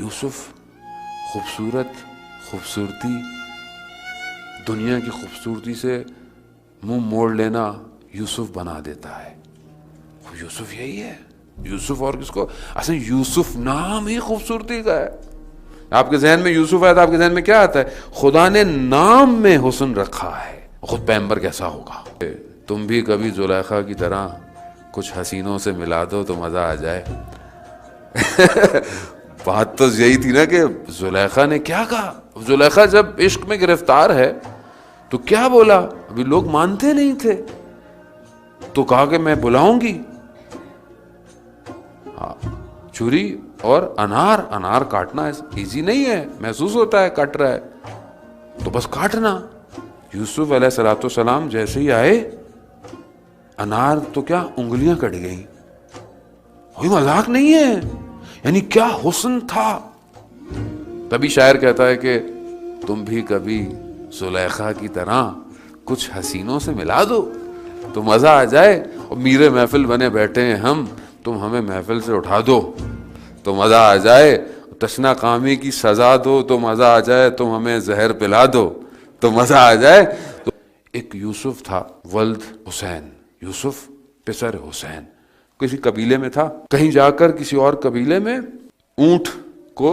یوسف خوبصورتی دنیا کی خوبصورتی سے منہ موڑ لینا یوسف بنا دیتا ہے. یوسف یہی ہے. یوسف اور کس کو؟ اصل یوسف نام ہی خوبصورتی کا ہے. آپ کے ذہن میں یوسف ہے تو آپ کے ذہن میں کیا آتا ہے؟ خدا نے نام میں حسن رکھا ہے. خود پیغمبر کیسا ہوگا؟ تم بھی کبھی زلیخا کی طرح کچھ حسینوں سے ملا دو تو مزہ آ جائے. بات تو یہی تھی نا کہ زلیخا نے کیا کہا. زلیخا جب عشق میں گرفتار ہے تو کیا بولا؟ ابھی لوگ مانتے نہیں تھے تو کہا کہ میں بلاؤں گی. چوری اور انار کاٹنا ایزی نہیں ہے. محسوس ہوتا ہے کٹ رہا ہے تو بس کاٹنا. یوسف علیہ الصلوۃ والسلام جیسے ہی آئے انار تو کیا انگلیاں کٹ گئیں. کوئی مذاق نہیں ہے. یعنی کیا حسن تھا. تبھی شاعر کہتا ہے کہ تم بھی کبھی زلیخا کی طرح کچھ حسینوں سے ملا دو تو مزہ آ جائے. اور میرے محفل بنے بیٹھے ہیں ہم, تم ہمیں محفل سے اٹھا دو تو مزہ آ جائے. تشنا کامی کی سزا دو تو مزہ آ جائے. تم ہمیں زہر پلا دو تو مزہ آ جائے. تو ایک یوسف تھا ولد حسین, یوسف پسر حسین. کسی قبیلے میں تھا, کہیں جا کر کسی اور قبیلے میں اونٹ کو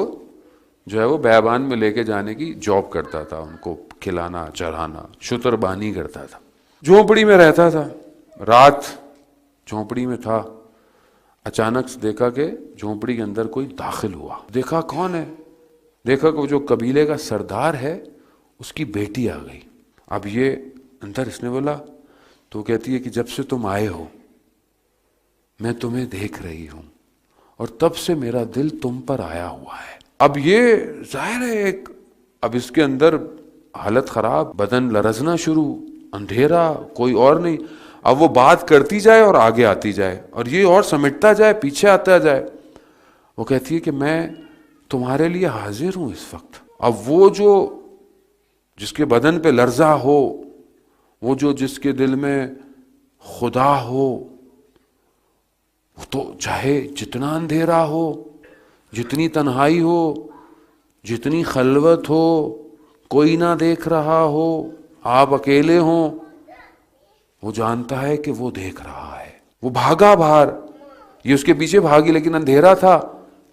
جو ہے وہ بیابان میں لے کے جانے کی جاب کرتا تھا. ان کو کھلانا چرانا, شتربانی کرتا تھا. جھونپڑی میں رہتا تھا. رات جھونپڑی میں تھا, اچانک سے دیکھا کہ جھونپڑی کے اندر کوئی داخل ہوا. دیکھا کون ہے؟ دیکھا کہ وہ جو قبیلے کا سردار ہے اس کی بیٹی آ گئی. اب یہ اندر اس نے بولا تو کہتی ہے کہ جب سے تم آئے ہو میں تمہیں دیکھ رہی ہوں اور تب سے میرا دل تم پر آیا ہوا ہے. اب یہ ظاہر ہے ایک, اب اس کے اندر حالت خراب, بدن لرزنا شروع, اندھیرا, کوئی اور نہیں. اب وہ بات کرتی جائے اور آگے آتی جائے اور یہ اور سمٹتا جائے, پیچھے آتا جائے. وہ کہتی ہے کہ میں تمہارے لیے حاضر ہوں اس وقت. اب وہ جو جس کے بدن پہ لرزہ ہو, وہ جو جس کے دل میں خدا ہو, تو چاہے جتنا اندھیرا ہو, جتنی تنہائی ہو, جتنی خلوت ہو, کوئی نہ دیکھ رہا ہو, آپ اکیلے ہوں, وہ جانتا ہے کہ وہ دیکھ رہا ہے. وہ بھاگا باہر, یہ اس کے پیچھے بھاگی لیکن اندھیرا تھا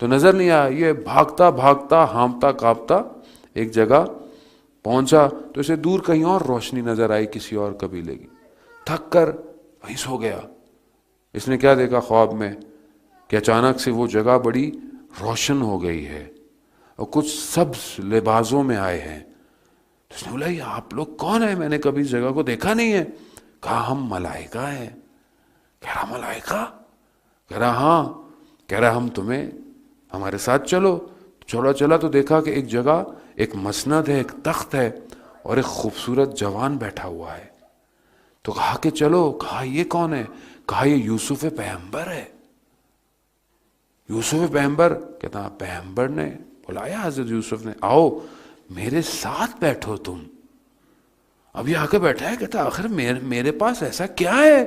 تو نظر نہیں آیا. یہ بھاگتا بھاگتا ہانپتا کانپتا ایک جگہ پہنچا تو اسے دور کہیں اور روشنی نظر آئی کسی اور قبیلے کی. تھک کر وہیں سو گیا. اس نے کیا دیکھا خواب میں کہ اچانک سے وہ جگہ بڑی روشن ہو گئی ہے اور کچھ سبز لباسوں میں آئے ہیں. تو اس نے بولا یہ آپ لوگ کون ہیں؟ میں نے کبھی اس جگہ کو دیکھا نہیں ہے. کہا ہم ملائکہ ہیں. کہہ رہا ملائکہ؟ کہہ رہا ہاں. کہہ رہا ہم تمہیں ہمارے ساتھ چلو. چلا تو دیکھا کہ ایک جگہ ایک مسند ہے, ایک تخت ہے اور ایک خوبصورت جوان بیٹھا ہوا ہے. تو کہا کہ چلو. کہا یہ کون ہے؟ کہا یہ یوسف پیغمبر ہے. یوسف پیغمبر؟ کہتا پیغمبر نے بلایا حضرت یوسف نے, آؤ میرے ساتھ بیٹھو تم. اب یہ آ کے بیٹھا ہے. کہتا آخر میرے پاس ایسا کیا ہے,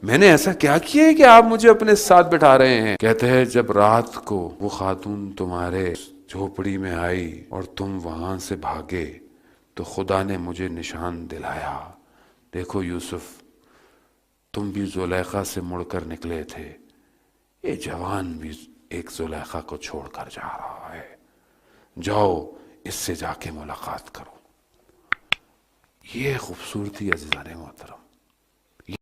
میں نے ایسا کیا کیا ہے کہ آپ مجھے اپنے ساتھ بٹھا رہے ہیں؟ کہتے ہیں جب رات کو وہ خاتون تمہارے جھوپڑی میں آئی اور تم وہاں سے بھاگے تو خدا نے مجھے نشان دلایا, دیکھو یوسف تم بھی زلیخا سے مڑ کر نکلے تھے, یہ جوان بھی ایک زلیخا کو چھوڑ کر جا رہا ہے, جاؤ اس سے جا کے ملاقات کرو. یہ خوبصورتی عزیزان محترم.